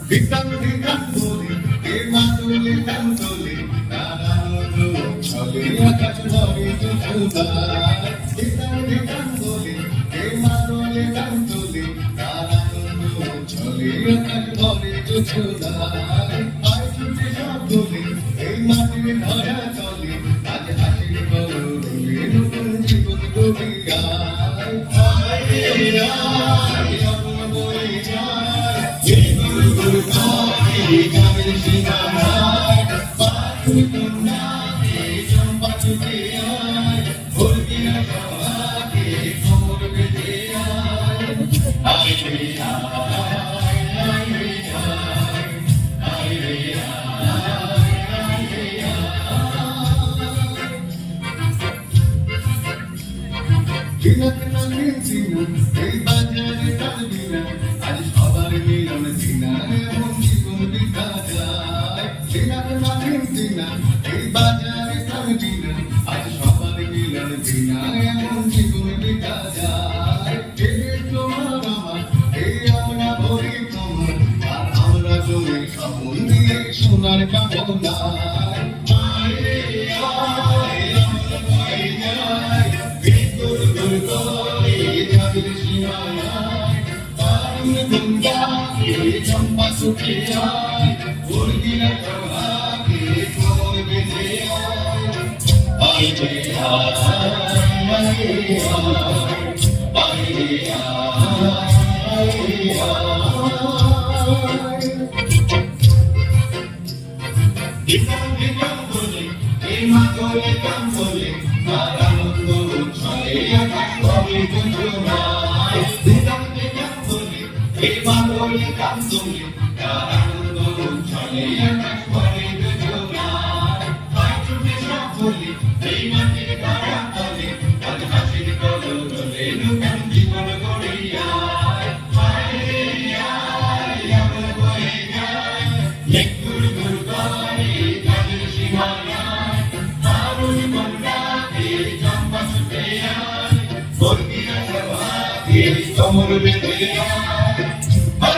ধিকাং ধিকাং বলে এ মাদলে কান্দলে নারায়ণ চলে আকাশ ভরে যোছনায় ধিকাং ধিকাং বলে এ মাদলে কান্দলে নারায়ণ চলে আকাশ ভরে যোছনায় আয় ছুটে সব বলে এই মাটির ধরা চলে আজ হাসির গৌরবে নতুন জীবন গড়িয়ায় আয় রে আয় অমন বয়ে যায় জীবন গড়িয়ায় গানের সীমানায় পাখি কন্যাকে চম্পা ছুটে আয় ভোরকিয়া সভাকে কোমর বেঁধে আয় আয় রে আয় রে আয় রে দিনা দিনা দিনা এই বাজারে কাঁদবি না আজ সবার মিলন দিনা এমন জীবন বিতা যায় দিনা দিনা দিনা এই বাজারে কাঁদবি না আজ সবার মিলন দিনা এমন জীবন বিতা যায় জেনে তোমার আমার এই আমরা ভরি তোমার আর আমরা জমি স্বপন দিয়ে সোনার কামনায় আয় রে আয় আমরা ভয়ে যায় ভিতর ঘর করে যাদের সীমানায় পারুন গঙ্গাকে চম্পা ছুটে আয় ভোরকিয়া প্রভাকে কোমর বেঁধে আয় রে আয় রে আয় রে ধিকাং ধিকাং বলে এই মাদলে কান্দলে নারায়ণ চলে আকাশ ভরে যোছনায় ধিকাং ধিকাং বলে এই মাদলে কান্দলে নারায়ণ চলে আকাশ ভরে যোছনায় আয় ছুটে সব বলে এই মাটির ধরা তলে আজ হাসির কলরবে নতুন জীবন গড়িয়ায় আয় রে আয় অমন বয়ে যায় মৃত্যুর ঘোর করে গানের সীমানায় পারুন কন্যাকে চম্পা ছুটে আয় ভোরকিয়া সভাকে কোমর বেঁধে